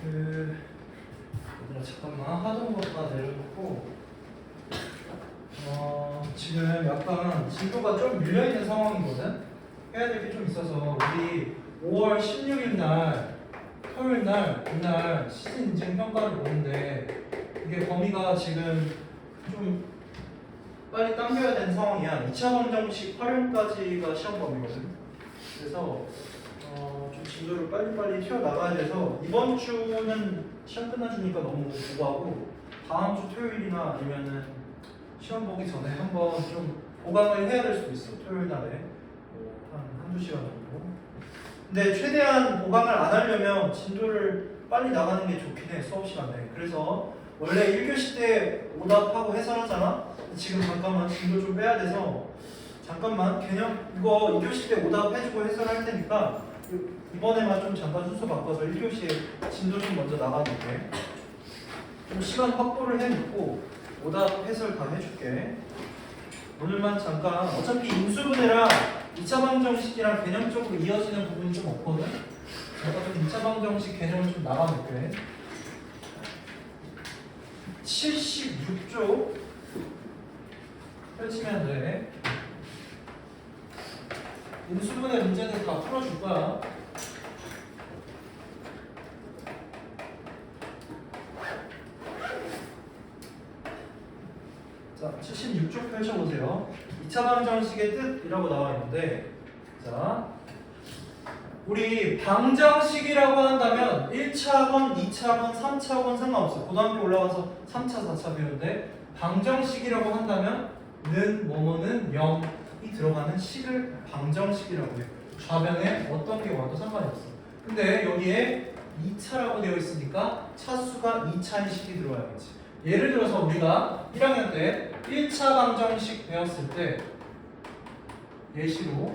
얘들아 잠깐만 하던 거 다 내려놓고 지금 약간 진도가 좀 밀려있는 상황이거든? 해야 될 게 좀 있어서 우리 5월 16일 날 토요일 날 그날 시즌 인증 평가를 보는데 이게 범위가 지금 좀 빨리 당겨야 되는 상황이야. 2차 검정식 활용까지가 시험 범위거든. 그래서 좀 진도를 빨리빨리 튀어나가야 돼서 이번 주는 시험 끝나주니까 너무 고하고 다음 주 토요일이나 아니면은 시험 보기 전에 한번 좀 보강을 해야 될 수도 있어. 토요일 날에 한두 시간 정도. 근데 최대한 보강을 안 하려면 진도를 빨리 나가는 게 좋긴 해. 수업 시간에. 그래서 원래 1교시 때 오답하고 해설하잖아. 지금 잠깐만 진도 좀 빼야 돼서 잠깐만 개념 이거 2교시 때 오답해주고 해설할 테니까 이번에만 좀 잠깐 순서 바꿔서 1교시에 진도 좀 먼저 나가볼게. 좀 시간 확보를 해놓고 오답 해설 다 해줄게. 오늘만 잠깐 어차피 인수분해랑 2차 방정식이랑 개념적으로 이어지는 부분이 좀 없거든. 제가 좀 2차 방정식 개념을 좀 나가볼게. 76쪽 펼치면 돼. 인수분해 문제는 다 풀어줄 거야. 자, 76쪽 펼쳐보세요. 2차 방정식의 뜻이라고 나와 있는데, 자, 우리 방정식이라고 한다면 1차건, 2차건, 3차건 상관없어. 고등학교 올라가서 3차, 4차 배우는데 방정식이라고 한다면 는, 뭐뭐는 0이 들어가는 식을 방정식이라고 해요. 좌변에 어떤 게 와도 상관이 없어. 근데 여기에 2차라고 되어 있으니까 차수가 2차인 식이 들어와야겠지. 예를 들어서 우리가 1학년 때 1차 방정식 배웠을 때 예시로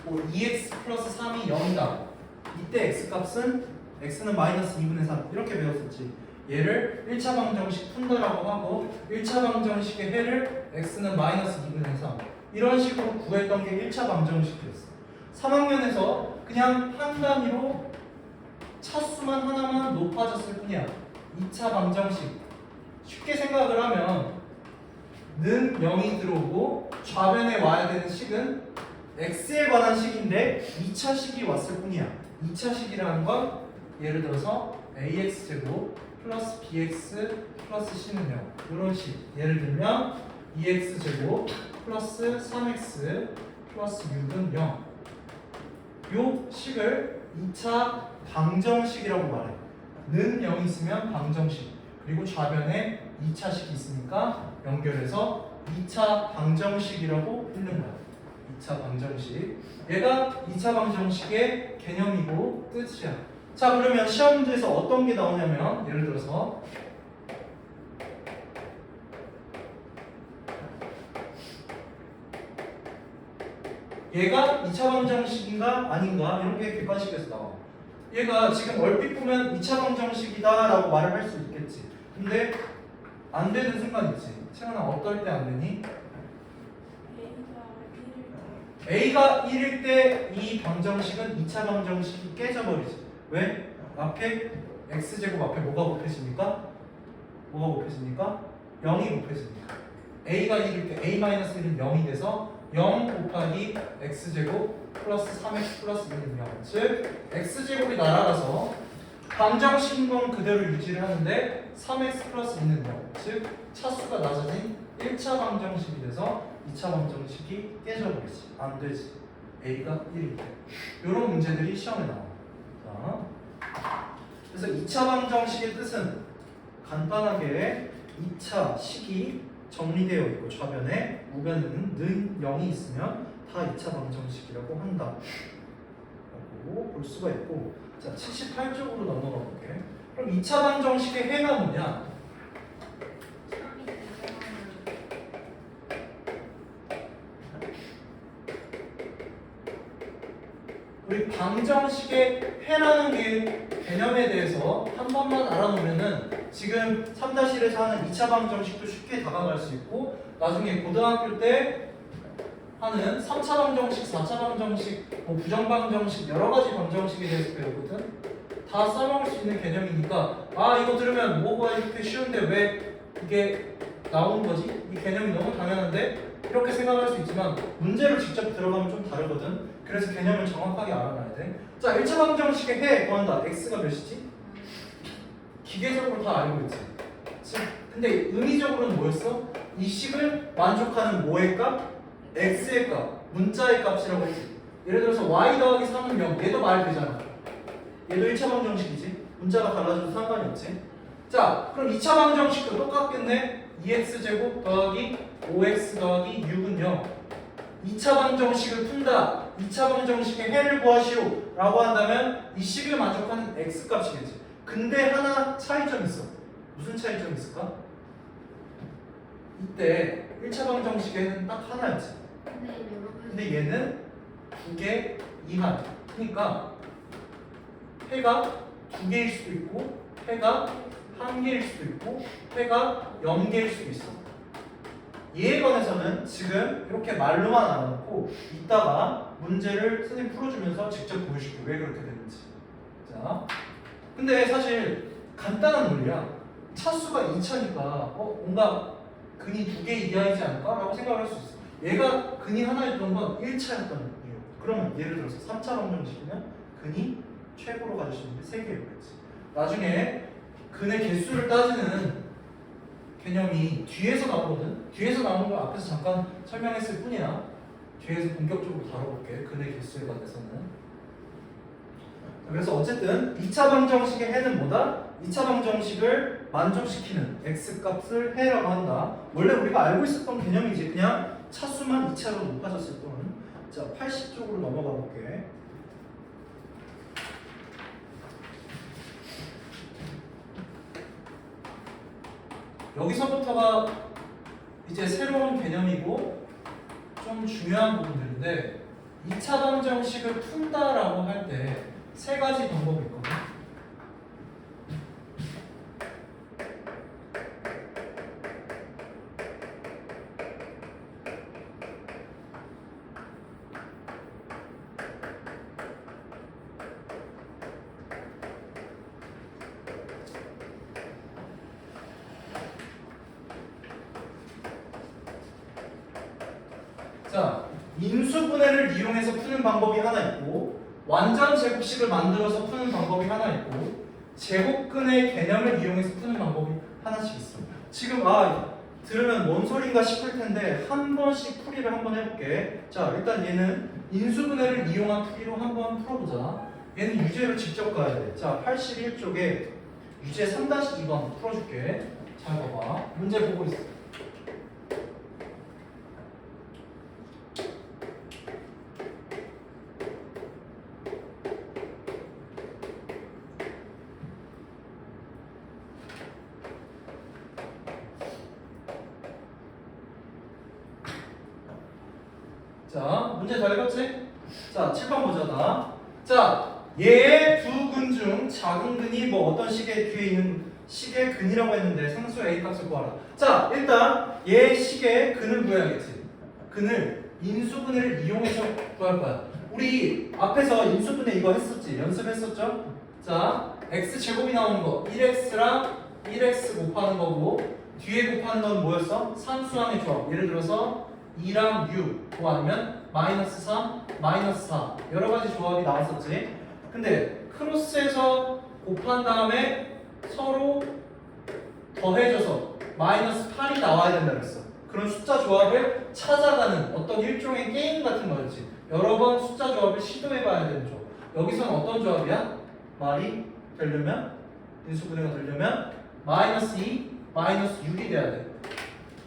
2x 플러스 3이 0이다. 이때 x값은 x는 마이너스 2분의 3 이렇게 배웠었지. 얘를 1차 방정식 푼다라고 하고 1차 방정식의 해를 x는 마이너스 2분의 3 이런 식으로 구했던 게 1차 방정식이었어. 3학년에서 그냥 한 단위로 차수만 하나만 높아졌을 뿐이야. 2차 방정식 쉽게 생각을 하면 는 0이 들어오고 좌변에 와야 되는 식은 x에 관한 식인데 2차 식이 왔을 뿐이야. 2차 식이라는 건 예를 들어서 ax제곱 플러스 bx 플러스 c는 0 이런 식. 예를 들면 2x제곱 플러스 3x 플러스 6은 0. 요 식을 2차 방정식이라고 말해. 는 0이 있으면 방정식. 그리고 좌변에 2차식이 있으니까 연결해서 2차 방정식이라고 읽는 거야. 2차 방정식. 얘가 2차 방정식의 개념이고 뜻이야. 자, 그러면 시험 문제에서 어떤 게 나오냐면 예를 들어서 얘가 2차 방정식인가 아닌가 이런 게 객관식에서 나와. 얘가 지금 얼핏 보면 2차 방정식이다 라고 말을 할 수 있겠지. 근데 안 되는 순간 있지. 채연아 어떨 때 안 되니? A가 1일 때 이 방정식은 2차 방정식이 깨져버리지. 왜? 앞에 x제곱 앞에 뭐가 곱해집니까? 뭐가 곱해집니까? 0이 곱해집니까? A가 1일 때 A-1은 0이 돼서 0 곱하기 x제곱 플러스 3x 플러스 1은 0. 즉 x제곱이 날아가서 방정식인 건 그대로 유지를 하는데 3x 플러스 2는 0. 즉 차수가 낮아진 1차 방정식이 돼서 2차 방정식이 깨져버리지. 안 되지. A가 1일 때. 이런 문제들이 시험에 나와. 자, 그래서 2차 방정식의 뜻은 간단하게 2차 식이 정리되어 있고 좌변에 우변에는 는 0이 있으면 다 2차 방정식이라고 한다 라고 볼 수가 있고. 자, 78쪽으로 넘어가 볼게. 그럼 2차 방정식의 해가 뭐냐? 우리 방정식의 해라는 게 개념에 대해서 한 번만 알아놓으면은 지금 3-1에서 하는 2차 방정식도 쉽게 다가갈 수 있고 나중에 고등학교 때 하는 3차 방정식, 4차 방정식, 부정방정식 여러 가지 방정식에 대해서 배우거든. 다 써먹을 수 있는 개념이니까 아 이거 들으면 뭐가 이렇게 쉬운데 왜 이게 나오는 거지? 이 개념이 너무 당연한데? 이렇게 생각할 수 있지만 문제를 직접 들어가면 좀 다르거든. 그래서 개념을 정확하게 알아놔야 돼. 자, 1차 방정식의 해 구한다. x가 몇이지? 기계적으로 다 알고 있지. 근데 의미적으로는 뭐였어? 이 식을 만족하는 뭐의 값? x의 값, 문자의 값이라고 했지. 예를 들어서 y 더하기 3은 0. 얘도 말 되잖아. 얘도 1차 방정식이지. 문자가 달라져도 상관이 없지. 자, 그럼 2차 방정식도 똑같겠네. 2x제곱 더하기 5x 더하기 6은 0. 2차 방정식을 푼다. 2차 방정식의 해를 구하시오 라고 한다면 이 식을 만족하는 x값이겠지. 근데 하나 차이점이 있어. 무슨 차이점이 있을까? 이때 1차 방정식에는 딱 하나였지. 근데 얘는 2개 이하. 그러니까 해가 2개일 수도 있고 해가 1개일 수도 있고 해가 0개일 수도 있어. 얘에 관해서는 지금 이렇게 말로만 알아놓고 이따가 문제를 선생님 풀어주면서 직접 보여줄게. 왜 그렇게 되는지. 자, 근데 사실 간단한 논리야. 차수가 2차니까 뭔가 근이 2개 이하이지 않을까? 라고 생각을 할 수 있어. 얘가 근이 하나였던 건 1차였던 이유. 그러면 예를 들어서 3차 방정식이면 근이 최고로 가질 수 있는데 3개였겠지. 나중에 근의 개수를 따지는 개념이 뒤에서 나오거든. 뒤에서 나오는 걸 앞에서 잠깐 설명했을 뿐이야. 뒤에서 본격적으로 다뤄볼게. 근의 개수에 관해서는. 그래서 어쨌든 2차 방정식의 해는 뭐다? 2차 방정식을 만족시키는 x값을 해라고 한다. 원래 우리가 알고 있었던 개념이지. 그냥 차수만 2차로 높아졌을 뿐. 자, 80쪽으로 넘어가 볼게. 여기서부터가 이제 새로운 개념이고 좀 중요한 부분들인데 2차 방정식을 푼다라고 할 때 세 가지 방법이 있거든. 자, 인수분해를 이용해서 푸는 방법이 하나 있고 완전 제곱식을 만들어서 푸는 방법이 하나 있고 제곱근의 개념을 이용해서 푸는 방법이 하나씩 있어. 지금 들으면 뭔 소린가 싶을 텐데 한 번씩 풀이를 한번 해볼게. 자, 일단 얘는 인수분해를 이용한 풀이로 한번 풀어보자. 얘는 유제로 직접 가야 돼. 자, 81쪽에 유제 3-2번 풀어줄게. 잘 봐봐. 문제 보고 있어. 자, 문제 잘 읽었지? 자, 7번 보자. 나. 자, 얘의 두 근 중 작은 근이 뭐 어떤 식의 뒤에 있는 식의 근이라고 했는데 상수 A 값을 구하라. 자, 일단 얘 식의 근을 구해야겠지. 근을 인수분해를 이용해서 구할 거야. 우리 앞에서 인수분해 이거 했었지? 연습했었죠? 자, x제곱이 나오는 거 1x랑 1x 곱하는 거고 뒤에 곱하는 건 뭐였어? 산수항의 조합. 예를 들어서 2랑 6 구하면 마이너스 3, 마이너스 4 여러 가지 조합이 나왔었지. 근데 크로스해서 곱한 다음에 서로 더해져서 마이너스 8이 나와야 된다 그랬어. 그런 숫자 조합을 찾아가는 어떤 일종의 게임 같은 거였지. 여러 번 숫자 조합을 시도해봐야 되는 조합. 여기서는 어떤 조합이야? 말이 되려면 인수분해가 되려면 마이너스 2, 마이너스 6이 돼야 돼.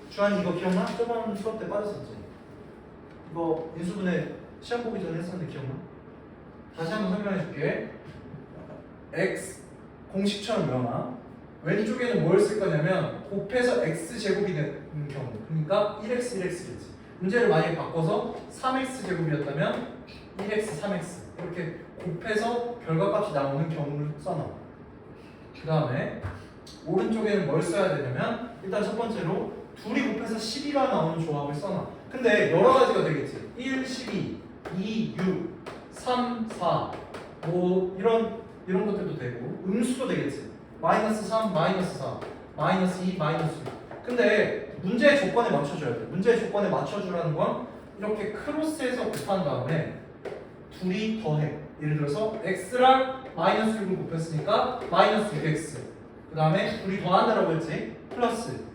주한이 이거 기억나? 저번 수업 때 빠졌었지? 이거 인수분해 시험 보기 전에 했었는데 기억나? 다시 한번 설명해 줄게. x 공식처럼 외워놔. 왼쪽에는 뭘 쓸 거냐면 곱해서 x제곱이 되는 경우, 그러니까 1x 1x겠지. 문제를 만약에 바꿔서 3x제곱이었다면 1x 3x 이렇게 곱해서 결과값이 나오는 경우를 써놔. 그 다음에 오른쪽에는 뭘 써야 되냐면 일단 첫 번째로 둘이 곱해서 12가 나오는 조합을 써놔. 근데 여러 가지가 되겠지. 1, 12, 2, 6, 3, 4, 5 이런 이런 것들도 되고 음수도 되겠지. 마이너스 3, 마이너스 4, 마이너스 2, 마이너스 6. 근데 문제의 조건에 맞춰줘야 돼. 문제의 조건에 맞춰주라는 건 이렇게 크로스해서 곱한 다음에 둘이 더해. 예를 들어서 x랑 마이너스 6을 곱했으니까 마이너스 6x. 그 다음에 둘이 더한다라고 했지. 플러스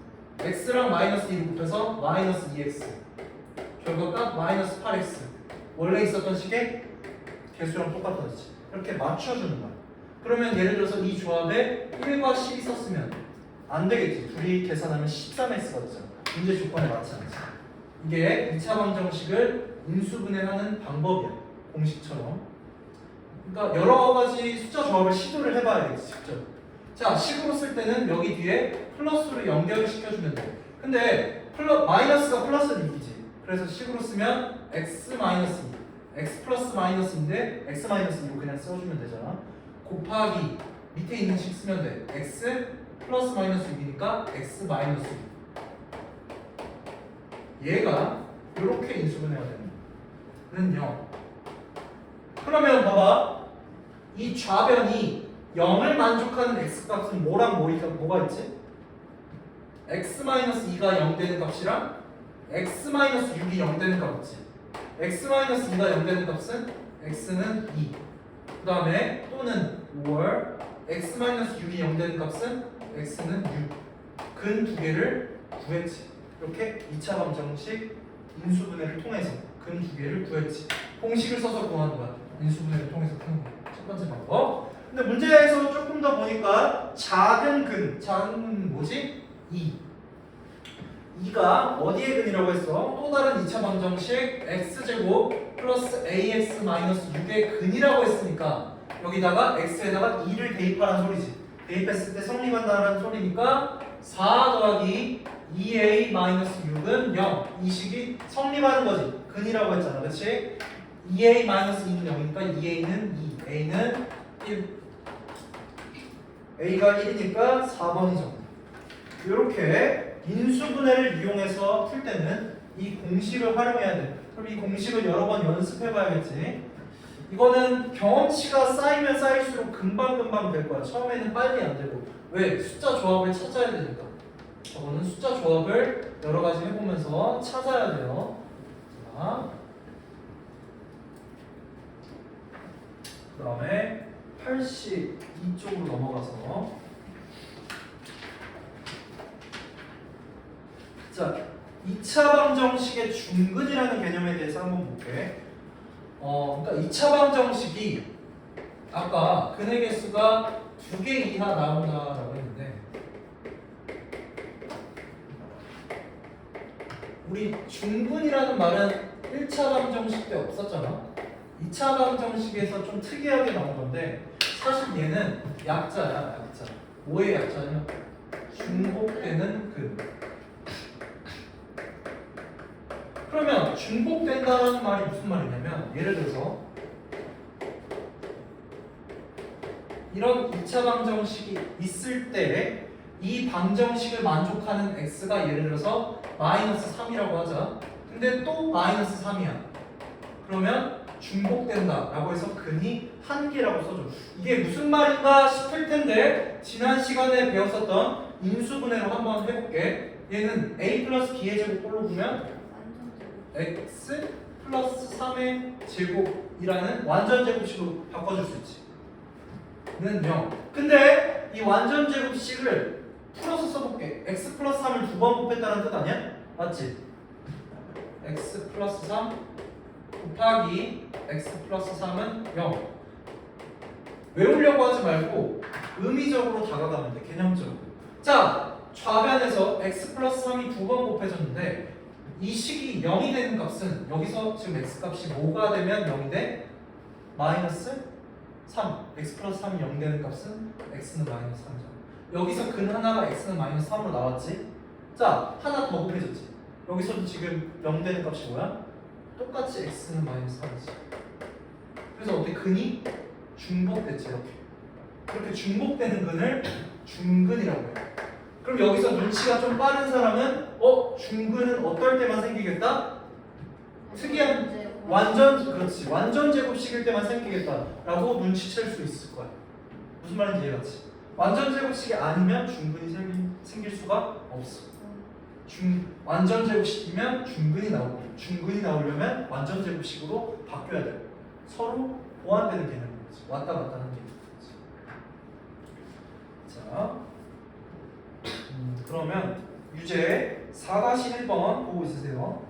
x랑 마이너스 2를 곱해서 마이너스 2x. 결과가 마이너스 8x. 원래 있었던 식의 개수랑 똑같아지지. 이렇게 맞춰주는 거야. 그러면 예를 들어서 이 조합에 1과 10이 썼으면 안 되겠지. 둘이 계산하면 13x가 되잖아. 문제 조건에 맞지 않지. 이게 2차 방정식을 인수분해하는 방법이야. 공식처럼. 그러니까 여러 가지 숫자 조합을 시도를 해봐야겠지. 직접. 자, 식으로 쓸 때는 여기 뒤에 플러스로 연결을 시켜주면 돼. 근데 마이너스가 플러스를 이기지. 그래서 식으로 쓰면 x 마이너스 2, x 플러스 마이너스인데 x 마이너스 2로 그냥 써주면 되잖아. 곱하기 밑에 있는 식 쓰면 돼. x 플러스 마이너스 6이니까 x 마이너스 6. 얘가 이렇게 인수분해가 되는 0. 그러면 봐봐. 이 좌변이 0을 만족하는 x값은 뭐랑 뭐가 있지? x-2가 0 되는 값이랑 x-6이 0 되는 값 있지. x-2가 0 되는 값은 x는 2. 그 다음에 또는 5월 x-6이 0 되는 값은 x는 6. 근 두 개를 구했지. 이렇게 2차 방정식 인수분해를 통해서 근 두 개를 구했지. 공식을 써서 구하는 거야. 인수분해를 통해서 푸는 거야. 첫 번째 방법. 근데 문제에서 조금 더 보니까 작은 근은 뭐지? 2. 2가 어디의 근이라고 했어? 또 다른 2차 방정식 x제곱 플러스 ax 마이너스 6의 근이라고 했으니까 여기다가 x에다가 2를 대입하라는 소리지. 대입했을 때 성립한다는 소리니까 4 더하기 2a 마이너스 6은 0. 이 식이 성립하는 거지. 근이라고 했잖아. 그렇지? 2a 마이너스 2는 0이니까 2a는 2, a는 1. a가 1이니까 4번이죠. 이렇게 인수분해를 이용해서 풀 때는 이 공식을 활용해야 돼. 그럼 이 공식을 여러 번 연습해 봐야겠지. 이거는 경험치가 쌓이면 쌓일수록 금방금방 될 거야. 처음에는 빨리 안 되고. 왜? 숫자 조합을 찾아야 되니까. 저거는 숫자 조합을 여러 가지 해보면서 찾아야 돼요. 자, 그 다음에 82쪽으로 넘어가서 자, 2차 방정식의 중근이라는 개념에 대해서 한번 볼게. 그러니까 2차 방정식이 아까 근의 개수가 2개 이하 나온다라고 했는데 우리 중근이라는 말은 1차 방정식 때 없었잖아. 2차 방정식에서 좀 특이하게 나온 건데 사실 얘는 약자야. 약자. 뭐의 약자냐? 중복되는 근. 그러면 중복된다는 말이 무슨 말이냐면 예를 들어서 이런 2차 방정식이 있을 때 이 방정식을 만족하는 x가 예를 들어서 마이너스 3이라고 하자. 근데 또 마이너스 3이야. 그러면 중복된다 라고 해서 근이 한 개라고 써줘. 이게 무슨 말인가 싶을 텐데 지난 시간에 배웠었던 인수분해로 한번 해볼게. 얘는 a 플러스 b의 제곱꼴로 보면 x 플러스 3의 제곱이라는 완전 제곱식으로 바꿔줄 수 있지. 는 0. 근데 이 완전 제곱식을 풀어서 써볼게. x 플러스 3을 두 번 곱했다는 뜻 아니야? 맞지? x 플러스 3 곱하기 x 플러스 3은 0. 외우려고 하지 말고 의미적으로 다가가면 돼. 개념적으로. 자, 좌변에서 x 플러스 3이 두 번 곱해졌는데 이 식이 0이 되는 값은 여기서 지금 x값이 뭐가 되면 0이 돼? 마이너스 3. x 플러스 3이 0 되는 값은 x는 마이너스 3이잖아. 여기서 근 하나가 x는 마이너스 3으로 나왔지? 자, 하나 더 곱해졌지? 여기서도 지금 0 되는 값이 뭐야? 똑같이 x는 마이너스 3이지. 그래서 어떻게 근이 중복됐지? 이렇게 중복되는 근을 중근이라고 해요. 그럼 여기서 눈치가 좀 빠른 사람은 중근은 어떨 때만 생기겠다? 특이한 완전 그렇지 완전 제곱식일 때만 생기겠다라고 눈치챌 수 있을 거야. 무슨 말인지 이해갔지? 완전 제곱식이 아니면 중근이 생길 수가 없어. 완전 제곱식이면 중근이 나오고 중근이 나오려면 완전 제곱식으로 바뀌어야 돼. 서로 보완되는 개념인 거지. 왔다 갔다 하는 개념인 거지. 자, 그러면 유제 4-1번 보고 있으세요.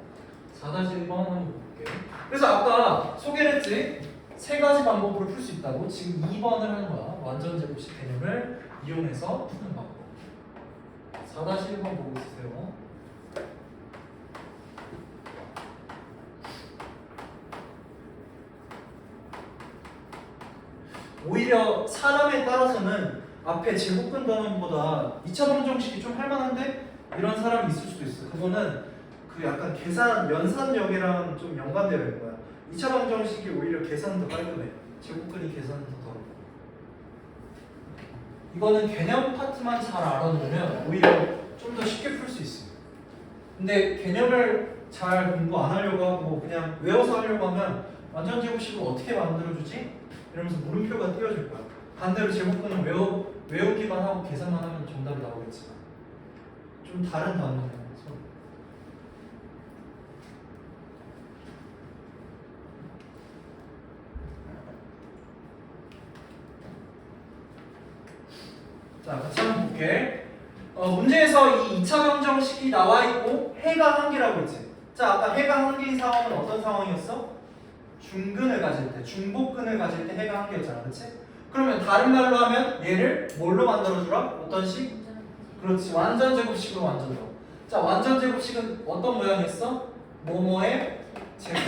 4-1번 한번 볼게요. 그래서 아까 소개를 했지. 세 가지 방법으로 풀 수 있다고. 지금 2번을 하는 거야. 완전 제곱식 개념을 이용해서 푸는 방법. 4-1번 보고 있으세요. 오히려 사람에 따라서는 앞에 제곱근 단원보다 2차 방정식이 좀 할만한데 이런 사람이 있을 수도 있어. 그거는 그 약간 계산 연산력이랑 좀 연관되어 있는 거야. 2차 방정식이 오히려 계산은 더 깔끔해. 제곱근이 계산은 더 더러워. 이거는 개념 파트만 잘 알아놓으면 오히려 좀 더 쉽게 풀 수 있어. 근데 개념을 잘 공부 안 하려고 하고 그냥 외워서 하려고 하면 완전 제곱식을 어떻게 만들어주지? 이러면서 물음표가 띄워질 거야. 반대로 제곱근은 외우기만 하고 계산만 하면 정답이 나오겠지만 좀 다른 단어네요. 서로. 자, 같이 한번 볼게. 문제에서 이 2차 방정식이 나와 있고 해가 한 개라고 했지. 자, 아까 해가 한 개인 상황은 어떤 상황이었어? 중근을 가질 때, 중복근을 가질 때 해가 한 개였잖아, 그렇지? 그러면 다른 말로 하면 얘를 뭘로 만들어주라? 어떤 식? 그렇지, 완전 제곱식으로 만들어. 자, 완전 제곱식은 어떤 모양이었어? 뭐뭐의 제곱.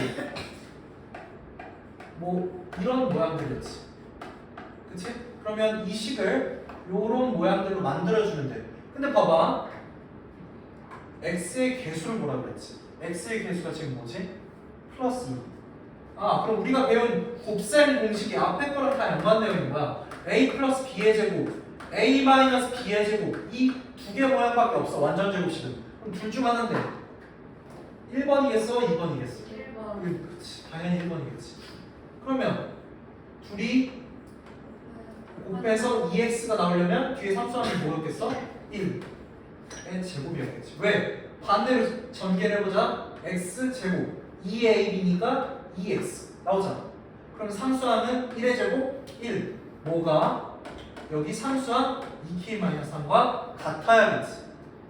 뭐 이런 모양들이었지, 그렇지? 그러면 이 식을 요런 모양들로 만들어주면 돼. 근데 봐봐, x의 개수를 뭐라 그랬지? x의 개수가 지금 뭐지? 플러스 2. 그럼 우리가 배운 곱셈 공식이 앞에 거랑 다 연관되어 있는 거야. a 플러스 b의 제곱, a 마이너스 b의 제곱, 이 두 개 모양밖에 없어. 완전 제곱식은. 그럼 둘 중 하나인데 1번이겠어? 2번이겠어? 1번. 그렇지, 당연히 1번이겠지. 그러면 둘이 곱해서 2x가 나오려면 뒤에 상수함이 뭐였겠어? 1의 제곱이었겠지. 왜? 반대로 전개를 해보자. x 제곱 2ab니까 2x 나오잖아. 그럼 상수함은 1의 제곱 1. 뭐가? 여기 상수함 2k-3과 같아야겠지.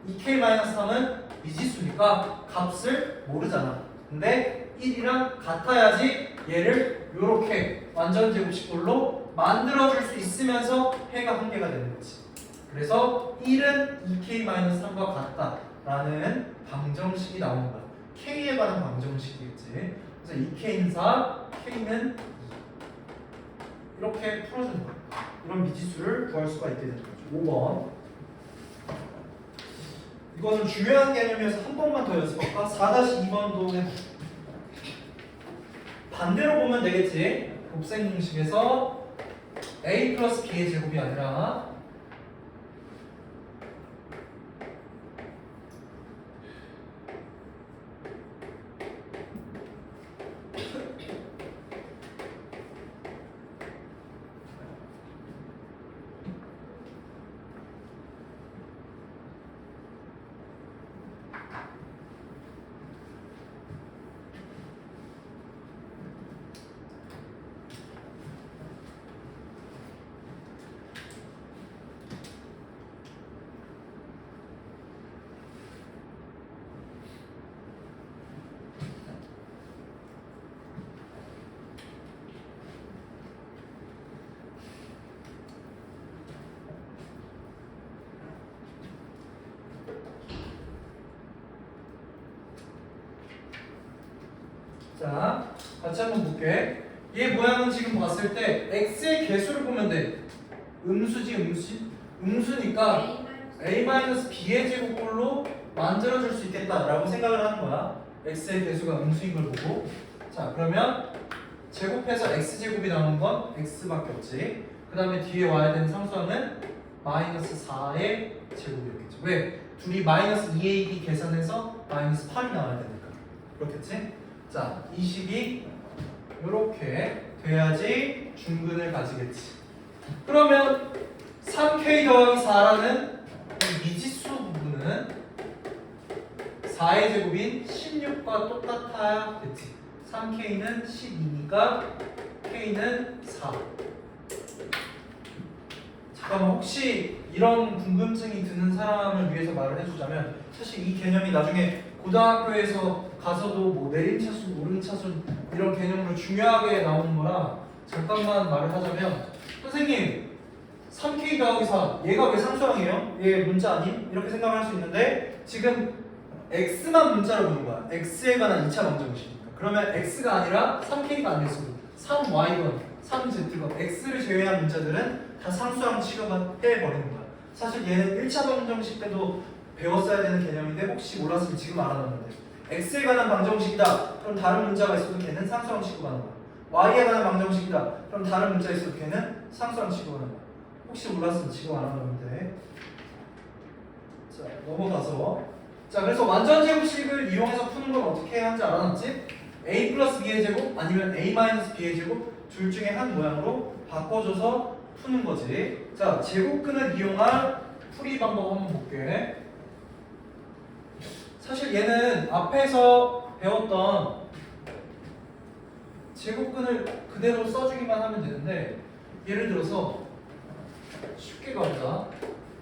2k-3은 미지수니까 값을 모르잖아. 근데 1이랑 같아야지 얘를 이렇게 완전 제곱식꼴로 만들어줄 수 있으면서 해가 한 개가 되는 거지. 그래서 1은 2k-3과 같다라는 방정식이 나오는 거야. k에 관한 방정식이겠지. 그래서 2k는 4, k는 2. 이렇게 풀어주는 거야. 이런 미지수를 구할 수가 있게 되는 거죠. 5번. 이거는 중요한 개념이어서 한 번만 더 연습할까? 4-2번도 해봐. 반대로 보면 되겠지. 곱셈 공식에서 a 플러스 b의 제곱이 아니라 자, 같이 한번 볼게. 얘 모양은 지금 봤을 때 x의 개수를 보면 돼. 음수지 음수? 음수니까 a-b의 제곱꼴로 만들어줄 수 있겠다라고 생각을 하는 거야. x의 개수가 음수인 걸 보고. 자, 그러면 제곱해서 x제곱이 나오는 건 x밖에 없지. 그 다음에 뒤에 와야 되는 상수함은 마이너스 4의 제곱이었겠지. 왜? 둘이 마이너스 2ab 계산해서 마이너스 8이 나와야 되니까. 그렇겠지? 자, 이 식이 이렇게 돼야지 중근을 가지겠지. 그러면 3k 더하기 4라는 이 미지수 부분은 4의 제곱인 16과 똑같아야 됐지. 3k는 12니까 k는 4. 잠깐만, 혹시 이런 궁금증이 드는 사람을 위해서 말을 해주자면, 사실 이 개념이 나중에 고등학교에서 가서도 뭐 내림차순, 오름차순 이런 개념으로 중요하게 나오는 거라 잠깐만 말을 하자면, 선생님 3k 더하기 4 얘가 왜 상수항이에요? 얘 문자 아님? 이렇게 생각할 수 있는데, 지금 x만 문자로 보는 거야. x에 관한 2차 방정식이니까. 그러면 x가 아니라 3k가 안 됐어. 3y건 3z건 x를 제외한 문자들은 다 상수항 취급해버리는 거야. 사실 얘는 1차 방정식 때도 배웠어야 되는 개념인데 혹시 몰랐으면 지금 알아놨는데, x에 관한 방정식이다. 그럼 다른 문자가 있어도 걔는 상수항 취급하는 거야. y에 관한 방정식이다. 그럼 다른 문자 있어도 걔는 상수항 취급하는 거야. 혹시 몰랐으면 지금 알아놨는데. 자, 넘어가서, 자, 그래서 완전 제곱식을 이용해서 푸는 건 어떻게 하는지 알아놨지? a 플러스 b의 제곱 아니면 a 마이너스 b의 제곱 둘 중에 한 모양으로 바꿔줘서 푸는 거지. 자, 제곱근을 이용할 풀이 방법 한번 볼게. 사실 얘는 앞에서 배웠던 제곱근을 그대로 써주기만 하면 되는데, 예를 들어서 쉽게 가보자.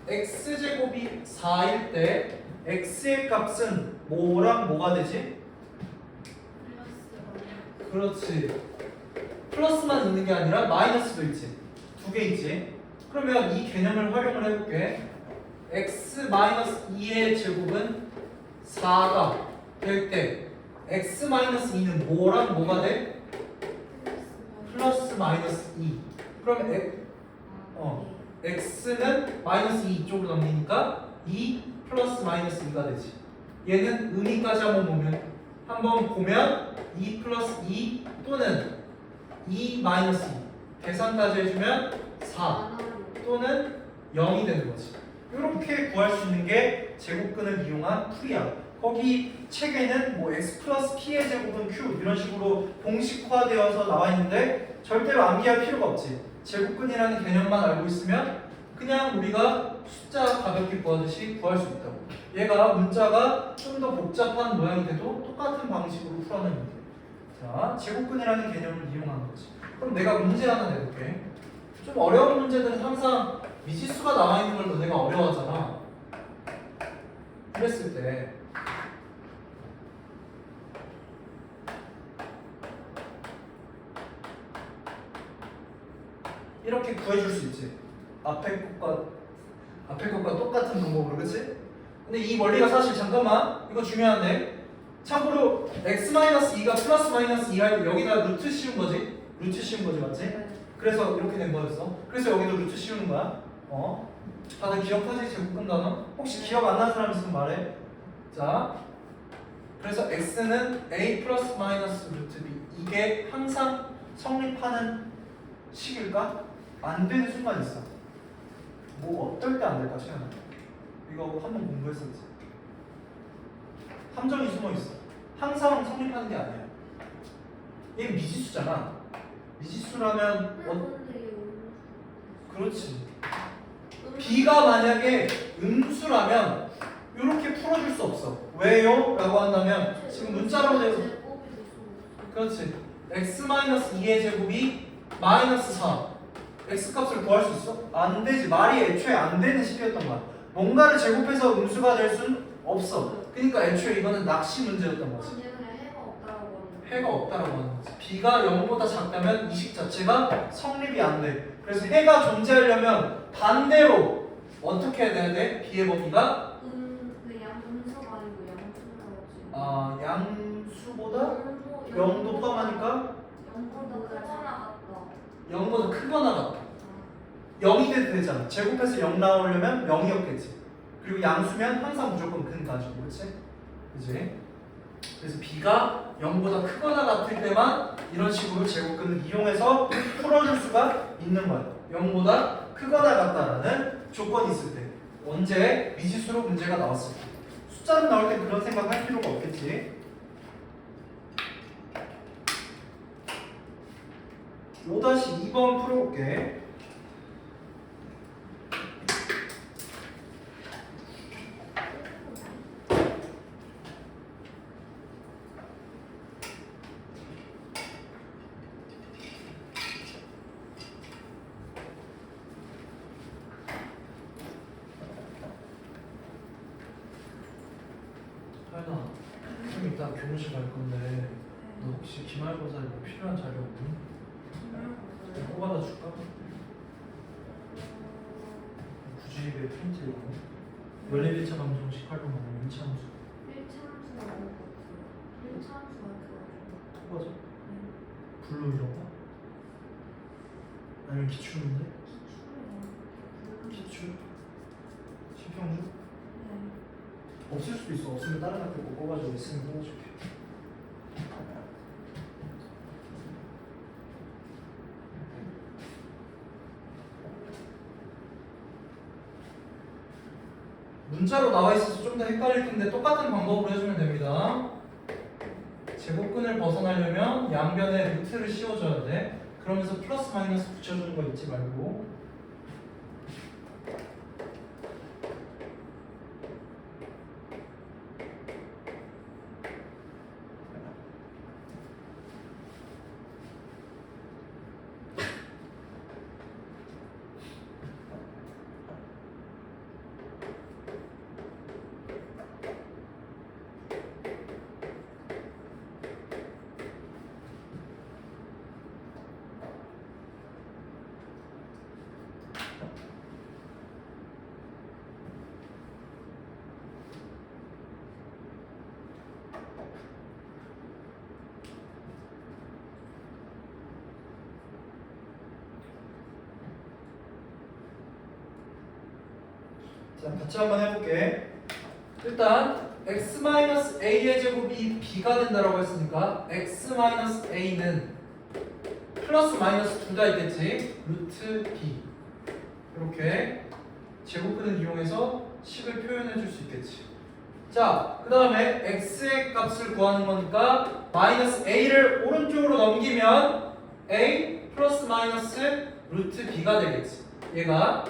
x제곱이 4일 때 x의 값은 뭐랑 뭐가 되지? 그렇지. 플러스만 있는 게 아니라 마이너스도 있지. 두 개 있지. 그러면 이 개념을 활용을 해볼게. x 마이너스 2의 제곱은 4가 될 때 x 마이너스 2는 뭐랑 뭐가 돼? 플러스 마이너스 2. 그러면 x는 마이너스 2 이쪽으로 넘기니까 2 플러스 마이너스 2가 되지. 얘는 의미까지 한번 보면 2 플러스 2 또는 2 마이너스 2 계산까지 해주면 4 또는 0이 되는 거지. 이렇게 구할 수 있는 게 제곱근을 이용한 풀이야. 거기 책에는 뭐 x 플러스 p의 제곱은 q 이런 식으로 공식화되어서 나와 있는데 절대로 암기할 필요가 없지. 제곱근이라는 개념만 알고 있으면 그냥 우리가 숫자 가볍게 구하듯이 구할 수 있다고. 얘가 문자가 좀 더 복잡한 모양이 돼도 똑같은 방식으로 풀어내면 돼. 자, 제곱근이라는 개념을 이용하는 거지. 그럼 내가 문제 하나 내볼게. 좀 어려운 문제들은 항상 미지수가 나와 있는 걸 너네가 어려워하잖아. 그랬을 때 이렇게 구해줄 수 있지. 앞에 것과 똑같은 방법으로, 그치? 근데 이 원리가 사실, 잠깐만, 이거 중요한데, 참고로 x-2가 플러스 마이너스 2 할 때 여기다 루트 씌운 거지? 루트 씌운 거지, 맞지? 그래서 이렇게 된 거였어. 그래서 여기도 루트 씌우는 거야. 다들 기억하지? 제곱근 단어? 혹시 기억 안 나는 사람 있으면 말해. 자, 그래서 x는 a 플러스 마이너스 루트 b, 이게 항상 성립하는 식일까? 안 되는 순간 있어. 뭐 어떨 때 안 될까, 최근에? 이거 한번 공부했었지. 함정이 숨어 있어. 항상 성립하는 게 아니야. 얘 미지수잖아. 미지수라면 그렇지. b가 만약에 음수라면 이렇게 풀어줄 수 없어. 왜요? 라고 한다면 지금 문자로 돼서, 그렇지. x-2의 제곱이 마이너스 4. x값을 구할 수 있어? 안 되지. 말이 애초에 안 되는 식이었던 거야. 뭔가를 제곱해서 음수가 될 순 없어. 그러니까 애초에 이거는 낚시 문제였던 거지. 해가 없다라고 하는 거지. b가 0보다 작다면 이 식 자체가 성립이 안 돼. 그래서 해가 존재하려면 반대로 어떻게 해야 돼? b의 범위가 양수보다 0도 포함하니까 0보다 크거나 같다. 0이 돼도 되잖아. 제곱해서 0 나오려면 0이었겠지. 그리고 양수면 항상 무조건 근 가지고, 그렇지? 그지? 그래서 b가 0보다 크거나 같을 때만 이런 식으로 제곱근을 이용해서 풀어줄 수가 있는 거야. 0보다 크거나 같다라는 조건이 있을 때. 언제? 미지수로 문제가 나왔을 때. 숫자로 나올 때 그런 생각할 필요가 없겠지. 5-2번 풀어볼게. 하연아, 좀 이따 교무실 갈 건데 너 혹시 기말고사에 뭐 필요한 자료 없니? 내가 뽑아다 줄까? 굳이 왜 프린트 이거? 연립일차 방정식 활용 아니면 일차함수 1차함수가 나올 것 같아요. 1차함수가 그거 뽑아줘? 블루 이런 거? 아니면 기출문제? 기출이에요. 기출? 신평주? 네. 없을 수도 있어. 없으면 다른 학교 거 뽑아줘. 있으면 뽑아줄게. 문자로 나와 있어서 좀 더 헷갈릴 텐데 똑같은 방법으로 해주면 됩니다. 제곱근을 벗어나려면 양변에 루트를 씌워줘야 돼. 그러면서 플러스 마이너스 붙여주는 거 잊지 말고. 자, 같이 한번 해볼게. 일단 x-a의 제곱이 b가 된다라고 했으니까 x-a는 플러스 마이너스 둘 다 있겠지. 루트 b 이렇게 제곱근을 이용해서 식을 표현해 줄 수 있겠지. 자, 그 다음에 x의 값을 구하는 거니까 마이너스 a를 오른쪽으로 넘기면 a 플러스 마이너스 루트 b가 되겠지. 얘가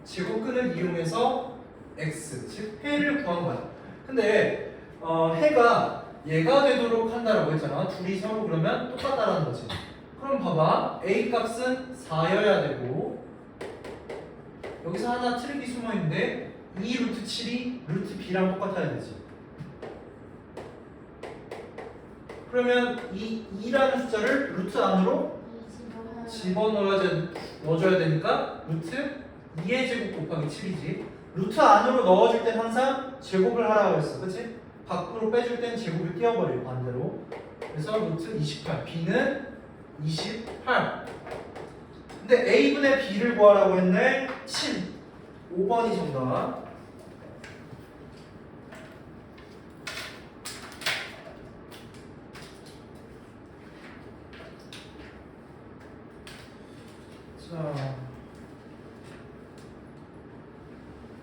제곱근을 이용해서 x, 즉 해를 구한 거야. 근데 해가 얘가 되도록 한다라고 했잖아. 둘이 서로 그러면 똑같다라는 거지. 그럼 봐봐. a 값은 4여야 되고 여기서 하나 트릭이 숨어 있는데 2 루트 7이 루트 b랑 똑같아야 되지. 그러면 이 2라는 숫자를 루트 안으로 넣어줘야 되니까 루트 2의 제곱 곱하기 7이지. 루트 안으로 넣어줄 땐 항상 제곱을 하라고 했어. 그치? 밖으로 빼줄 땐 제곱을 띄워버려 반대로. 그래서 루트 28. b는 28. 근데 a분의 b를 구하라고 했네. 7. 5번이 정답. 자,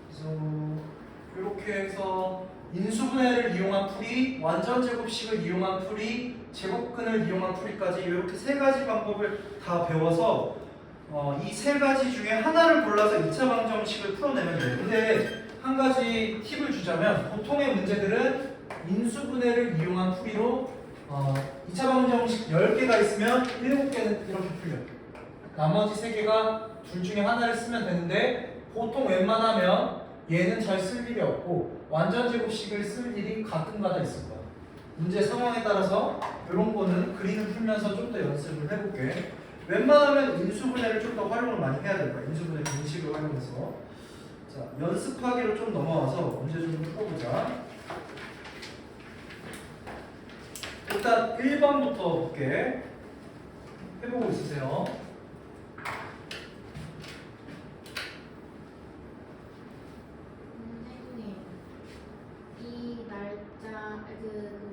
그래서 이렇게 해서 인수분해를 이용한 풀이, 완전 제곱식을 이용한 풀이, 제곱근을 이용한 풀이까지 이렇게 세 가지 방법을 다 배워서 이 세 가지 중에 하나를 골라서 2차 방정식을 풀어내면 돼요. 근데 한 가지 팁을 주자면 보통의 문제들은 인수분해를 이용한 풀이로 2차 방정식 10개가 있으면 7개는 이렇게 풀려. 나머지 3개가 둘 중에 하나를 쓰면 되는데 보통 웬만하면 얘는 잘 쓸 일이 없고 완전 제곱식을 쓸 일이 가끔가다 있을 거야. 문제 상황에 따라서 이런 거는 그림을 풀면서 좀 더 연습을 해볼게. 웬만하면 인수분해를 좀 더 활용을 많이 해야 될 거야. 인수분해 공식을 활용해서. 자, 연습하기로 좀 넘어와서 문제 좀 풀어보자. 일단 1번부터 볼게. 해보고 있으세요. 선생님, 이 날짜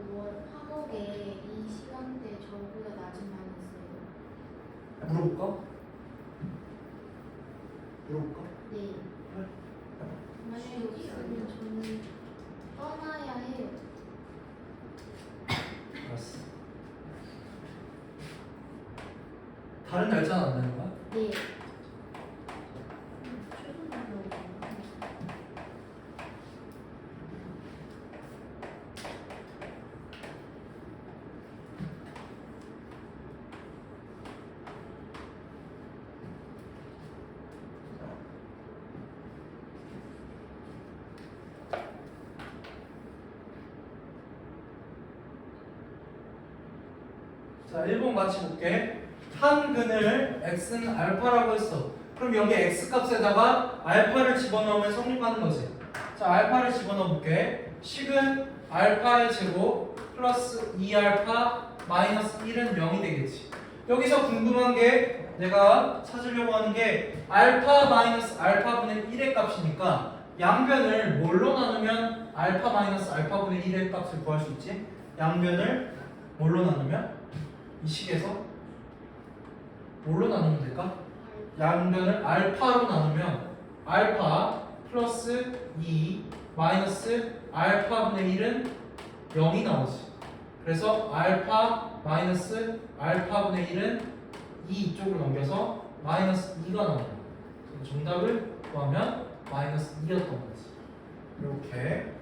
뭐 화목에 이 시간대 저보다 낮은 많았어요. 물어볼까? 물어볼까? 네. 만약에 여기 있으면 저는 떠나야 해요. 알았어. 다른 날짜는 안 되는 거야? 네. 최종적으로 자, 1번 같이 볼게. 한 근을 x는 알파라고 했어. 그럼 여기 x 값에다가 알파를 집어넣으면 성립하는 거지. 자, 알파를 집어넣어 볼게. 식은 알파의 제곱 플러스 2알파 마이너스 1은 0이 되겠지. 여기서 궁금한 게 내가 찾으려고 하는 게 알파 마이너스 알파분의 1의 값이니까 양변을 뭘로 나누면 알파 마이너스 알파분의 1의 값을 구할 수 있지? 양변을 뭘로 나누면? 이 식에서 뭘로 나누면 될까? 양변을 알파로 나누면 알파 플러스 2 마이너스 알파분의 1은 0이 나오지. 그래서 알파 마이너스 알파분의 1은 2 쪽으로 넘겨서 마이너스 2가 나와요. 정답을 구하면 마이너스 2였던 거지. 이렇게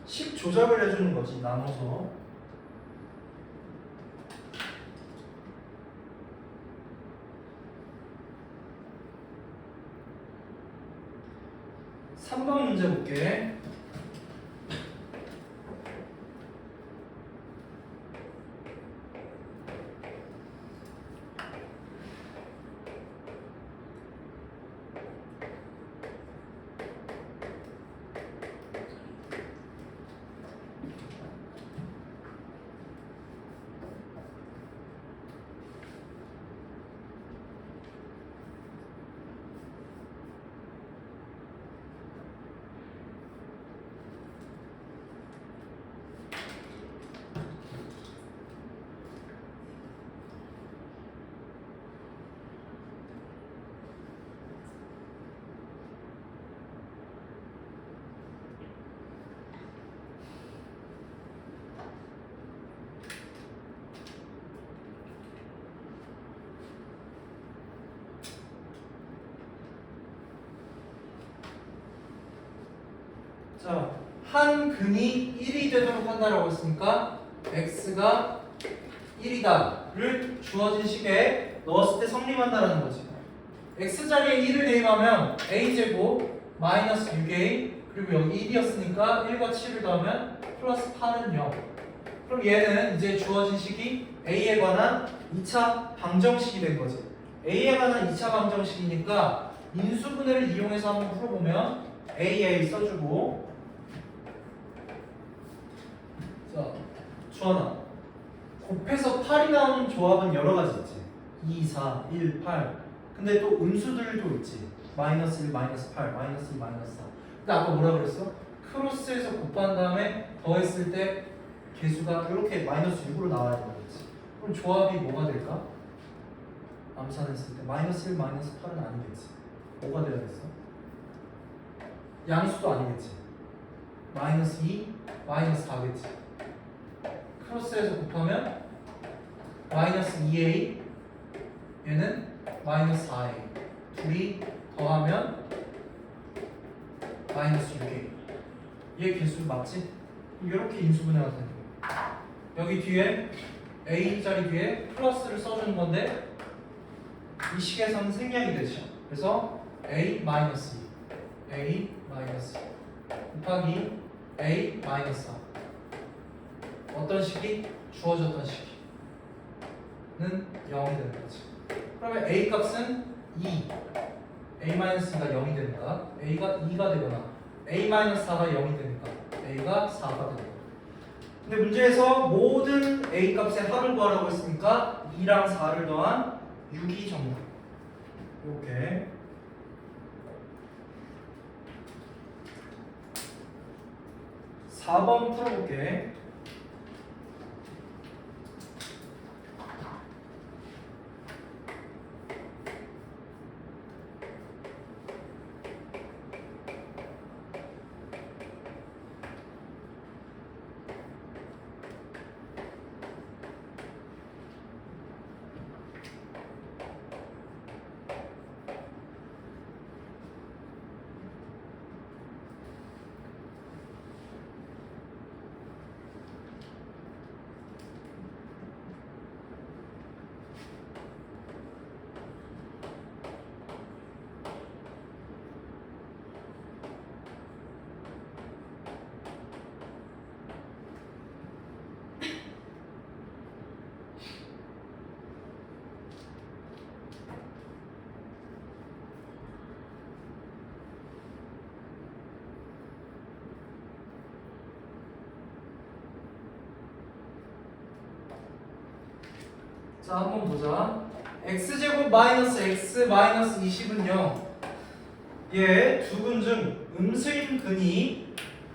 식 조작을 해주는 거지. 나눠서. 삼 번 문제 볼게. 자, 한 근이 1이 되도록 한다라고 했으니까 x가 1이다를 주어진 식에 넣었을 때 성립한다라는 거지. x자리에 1을 대입하면 a제곱 마이너스 6a 그리고 여기 1이었으니까 1과 7을 더하면 플러스 8은 0. 그럼 얘는 이제 주어진 식이 a에 관한 2차 방정식이 된 거지. a에 관한 2차 방정식이니까 인수분해를 이용해서 한번 풀어보면 a 써주고, 자, 주원아, 곱해서 8이 나오는 조합은 여러 가지 있지. 2, 4, 1, 8. 근데 또 음수들도 있지. 마이너스 1, 마이너스 8, 마이너스 2, 마이너스 4. 근데 아까 뭐라 그랬어? 크로스해서 곱한 다음에 더했을 때 개수가 이렇게 마이너스 6으로 나와야 된다고 했지. 그럼 조합이 뭐가 될까? 암산했을 때 마이너스 1, 마이너스 8은 아니겠지. 뭐가 되어야겠어? 양수도 아니겠지. 마이너스 2, 마이너스 4겠지. 크로스해서 곱하면 마이너스 2a, 얘는 마이너스 4a. 둘이 더하면 마이너스 6a. 얘 개수 맞지? 이렇게 인수분해가 되는 거야. 여기 뒤에 a 자리 뒤에 플러스를 써주는 건데 이 식에서는 생략이 되죠. 그래서 a 마이너스 2, a 마이너스 2 곱하기 a 마이너스 4. 어떤 식이? 주어졌던 식이는 0이 되는 거지. 그러면 a 값은 2, a 마이너스 2가 0이 되니까 a가 2가 되거나 a 마이너스 4가 0이 되니까 a가 4가 되는 거야. 근데 문제에서 모든 a 값의 합을 구하라고 했으니까 2랑 4를 더한 6이 정답. 이렇게. (4번) 풀어볼게. 자, 한번 보자. x제곱 마이너스 x 마이너스 20은 0. 얘 두 근 중 음수인 근이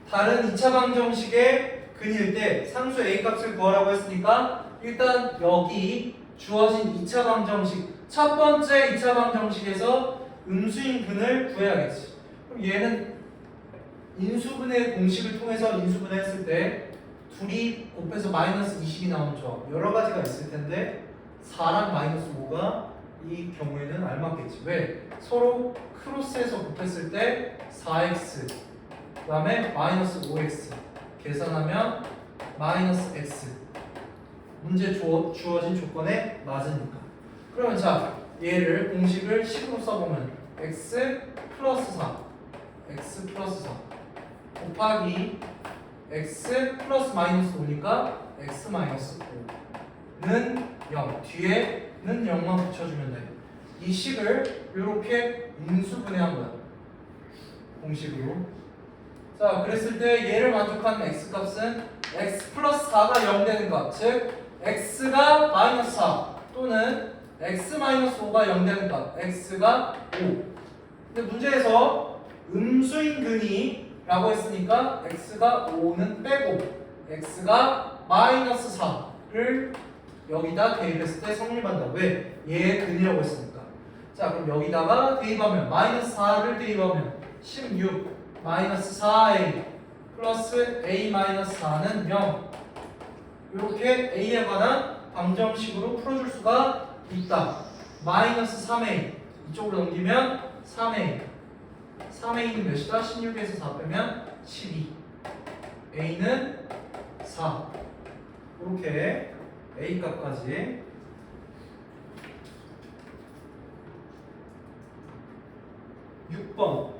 다른 2차 방정식의 근일 때 상수 a 값을 구하라고 했으니까 일단 여기 주어진 2차 방정식 첫 번째 2차 방정식에서 음수인 근을 구해야겠지. 그럼 얘는 인수분해 공식을 통해서 인수분해 했을 때 둘이 곱해서 마이너스 20이 나오는 조합 여러 가지가 있을 텐데 4랑 마이너스 5가 이 경우에는 알맞겠지. 왜? 서로 크로스해서 곱했을 때 4x 그 다음에 마이너스 5x 계산하면 마이너스 x 문제 주어진 조건에 맞으니까. 그러면 자 얘를 공식을 식으로 써보면 x 플러스 4 x 플러스 4 곱하기 x 플러스 마이너스 5니까 x 마이너스 5는 0 뒤에는 0만 붙여주면 돼. 이 식을 이렇게 인수분해한 거야 공식으로. 자 그랬을 때 얘를 만족하는 x 값은 x 플러스 4가 0 되는 것, 즉 x가 마이너스 4 또는 x 마이너스 5가 0 되는 것, x가 5. 근데 문제에서 음수인 근이 라고 했으니까 x가 5는 빼고 x가 마이너스 4를 여기다 대입했을 때 성립한다. 왜? 얘의 근이라고 했으니까. 자 그럼 여기다가 대입하면 마이너스 4를 대입하면 16 마이너스 4a 플러스 a 마이너스 4는 0. 이렇게 a에 관한 방정식으로 풀어줄 수가 있다. 마이너스 3a 이쪽으로 넘기면 3a 3a는 몇이다? 16에서 4 빼면 12 a는 4 이렇게 a 값까지. 6번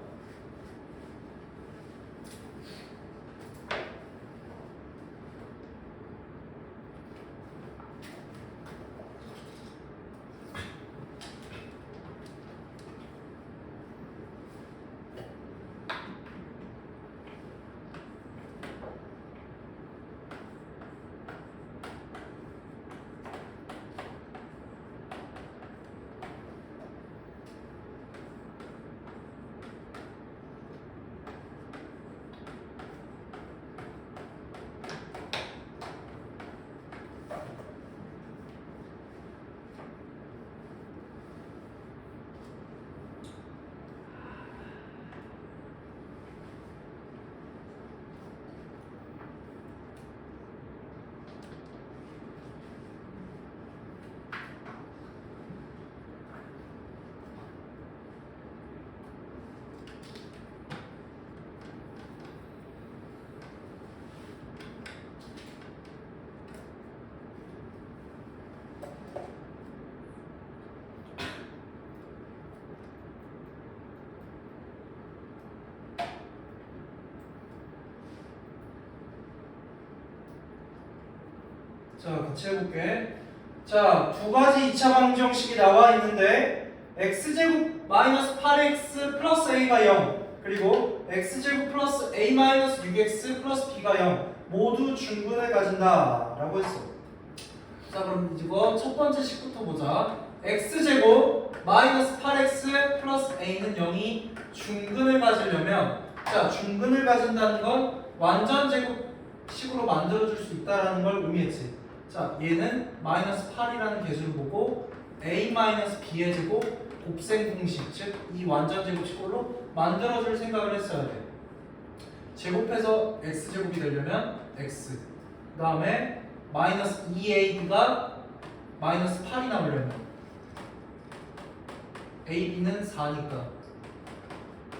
자 같이 해볼게. 자 두 가지 2차 방정식이 나와 있는데 x제곱 마이너스 8x 플러스 a가 0 그리고 x제곱 플러스 a 마이너스 6x 플러스 b가 0 모두 중근을 가진다 라고 했어. 자 그럼 이거 첫 번째 식부터 보자. x제곱 마이너스 8x 플러스 a는 0이 중근을 가지려면 자 중근을 가진다는 건 완전 제곱식으로 만들어줄 수 있다는 걸 의미했지. 자 얘는 마이너스 8이라는 개수를 보고 a 마이너스 b의 제곱 곱셈 공식 즉 이 완전 제곱식으로 만들어줄 생각을 했어야 돼. 제곱해서 x제곱이 되려면 x 그 다음에 마이너스 2ab가 마이너스 8이 나오려면 ab는 4니까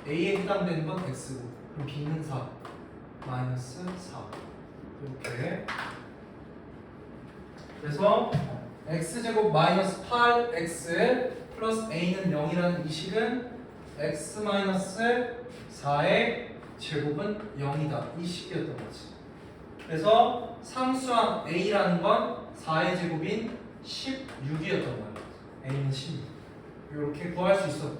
a에 해당되는 건 x고 그럼 b는 4 마이너스 4 이렇게. 그래서 x제곱 마이너스 8x 플러스 a는 0이라는 이 식은 x 마이너스 4의 제곱은 0이다 이 식이었던 거지. 그래서 상수항 a라는 건 4의 제곱인 16이었던 거야. a는 16 이렇게 구할 수 있었고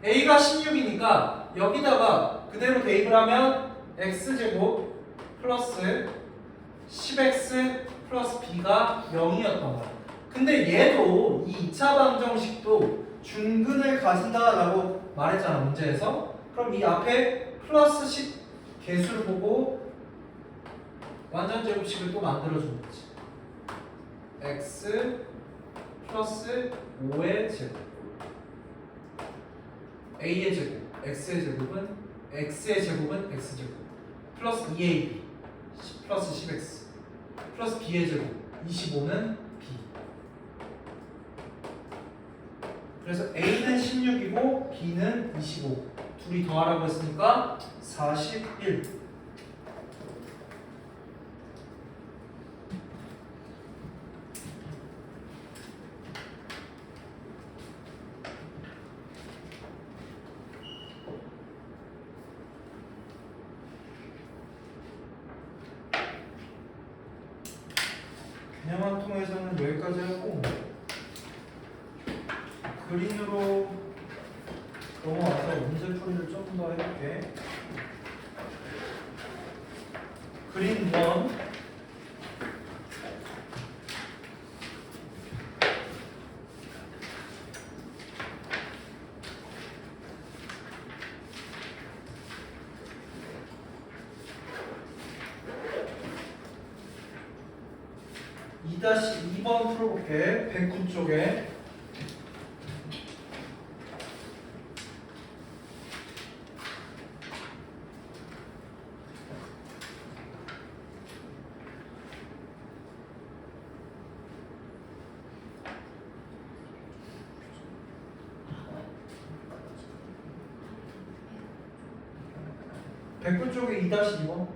a가 16이니까 여기다가 그대로 대입을 하면 x제곱 플러스 10x 플러스 b가 0이었던 거야. 근데 얘도 이 2차 방정식도 중근을 가진다라고 말했잖아 문제에서. 그럼 이 앞에 플러스 10 개수를 보고 완전 제곱식을 또 만들어주는 거지. x 플러스 5의 제곱 a의 제곱 x의 제곱은 x제곱 플러스 2ab 플러스 10x 플러스 b의 제곱 25는 b. 그래서 a는 16이고 b는 25 둘이 더하라고 했으니까 41. 그냥만 통해서는 여기까지 하고 그린으로 넘어와서 문제 풀이를 좀 더 해볼게. 그린 1 2-2번 풀어볼게. 109쪽에 109쪽에 2-2번.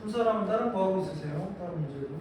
푼 사람은 다른 거 하고 있으세요? 다른 문제도.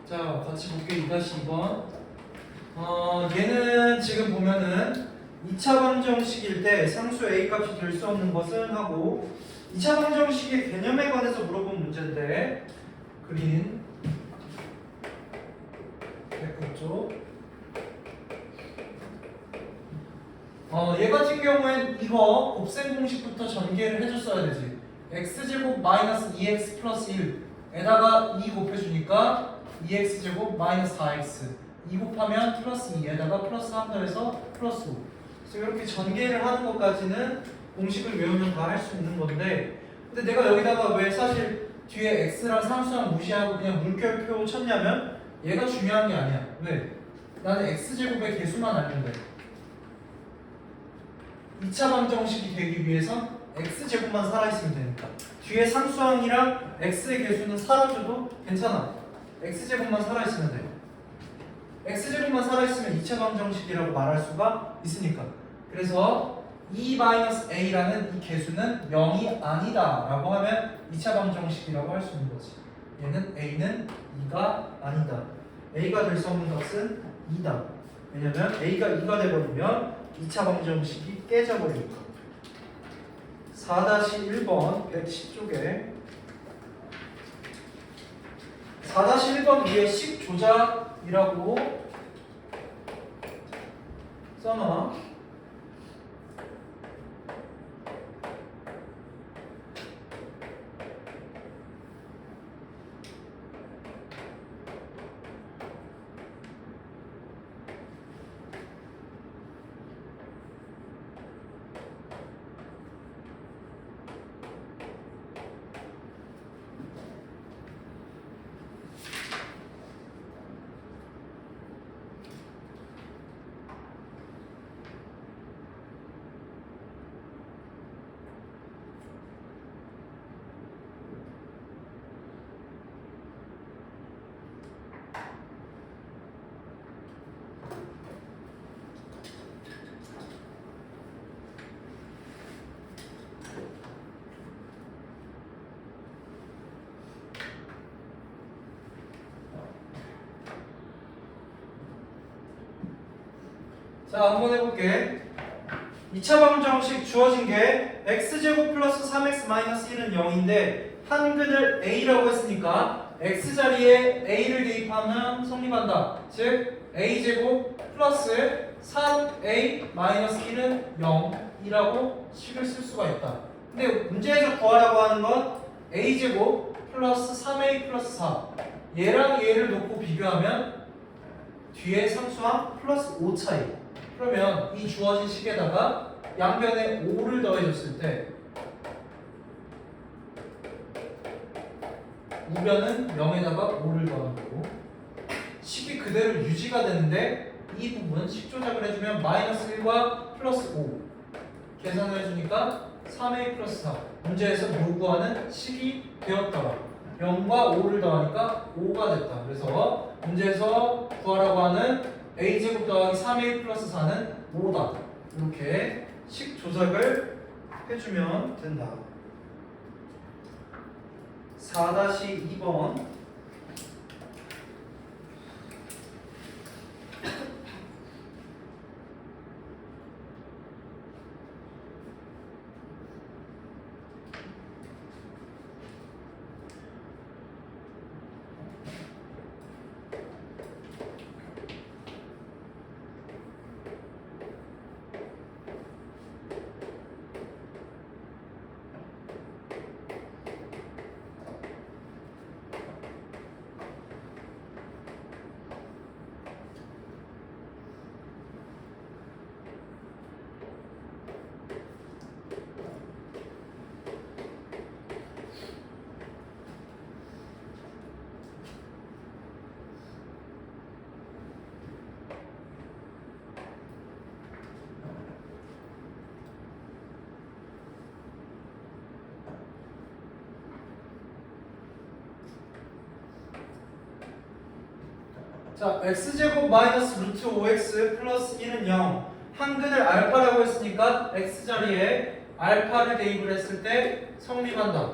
자, 같이 볼게요. 2-2번. 얘는 지금 보면은 2차 방정식일 때 상수 a 값이 될 수 없는 것은 하고 2차 방정식의 개념에 관해서 물어본 문제인데 그린 109쪽. 얘 같은 경우엔 이거 곱셈 공식부터 전개를 해줬어야 되지. x제곱 마이너스 2x 플러스 1에다가 2 곱해주니까 2x제곱 마이너스 4x 2 곱하면 플러스 2에다가 플러스 3 더해서 플러스 5. 그래서 이렇게 전개를 하는 것까지는 공식을 외우면 다 할 수 있는 건데 근데 내가 여기다가 왜 사실 뒤에 x랑 상수랑 무시하고 그냥 물결표 쳤냐면 얘가 중요한 게 아니야. 왜? 나는 x제곱의 개수만 알면 돼. 2차 방정식이 되기 위해서 x제곱만 살아있으면 되니까 뒤에 상수항이랑 x의 개수는 사라져도 괜찮아. x제곱만 살아있으면 돼. x제곱만 살아있으면 2차 방정식이라고 말할 수가 있으니까. 그래서 2-a라는 이 개수는 0이 아니다 라고 하면 2차 방정식이라고 할 수 있는 거지. 얘는 a는 2가 아니다. a가 될 수 없는 것은 2다. 왜냐면 a가 2가 돼버리면 2차 방정식이 깨져버리니까. 4-1번 110쪽에 4-1번 위에 식 조작이라고 써놔. 자, 한번 해볼게. 2차 방정식 주어진 게 x제곱 플러스 3x 마이너스 1은 0인데 한근을 a라고 했으니까 x자리에 a를 대입하면 성립한다. 즉 a제곱 플러스 3a 마이너스 1은 0이라고 식을 쓸 수가 있다. 근데 문제에서 구하라고 하는 건 a제곱 플러스 3a 플러스 4 얘랑 얘를 놓고 비교하면 뒤에 상수항 플러스 5 차이. 그러면 이 주어진 식에다가 양변에 5를 더해줬을 때 우변은 0에다가 5를 더하는 거고 식이 그대로 유지가 되는데 이 부분 식 조작을 해주면 마이너스 1과 플러스 5 계산을 해주니까 3a 플러스 4 문제에서 요구하는 식이 되었더라. 0과 5를 더하니까 5가 됐다. 그래서 문제에서 구하라고 하는 a제곱 더하기 3a 플러스 4는 5다. 이렇게 식 조작을 해주면 된다. 4-2번 자, x제곱 마이너스 루트 5x 플러스 1은 0 한근을 알파라고 했으니까 x자리에 알파를 대입을 했을 때 성립한다.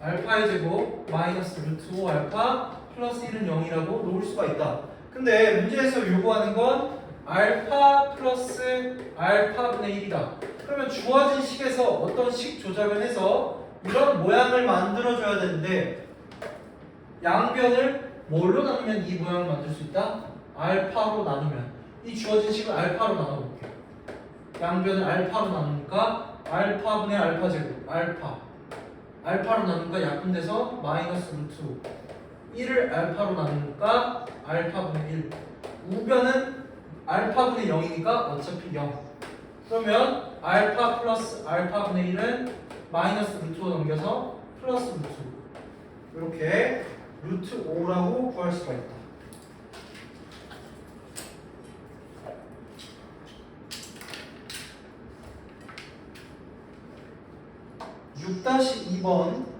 알파의 제곱 마이너스 루트 5 알파 플러스 1은 0이라고 놓을 수가 있다. 근데 문제에서 요구하는 건 알파 플러스 알파분의 1이다. 그러면 주어진 식에서 어떤 식 조작을 해서 이런 모양을 만들어줘야 되는데 양변을 뭘로 나누면 이 모양을 만들 수 있다? 알파로 나누면 이 주어진 식을 알파로 나눠볼게요. 양변을 알파로 나누니까 알파분의 알파 제곱 알파 알파로 나누니까 약분돼서 마이너스 루트 1을 알파로 나누니까 알파분의 1 우변은 알파분의 0이니까 어차피 0 그러면 알파 플러스 알파분의 1은 마이너스 루트 5 넘겨서 플러스 루트 5 이렇게 루트 5라고 구할 수가 있다. 6-2번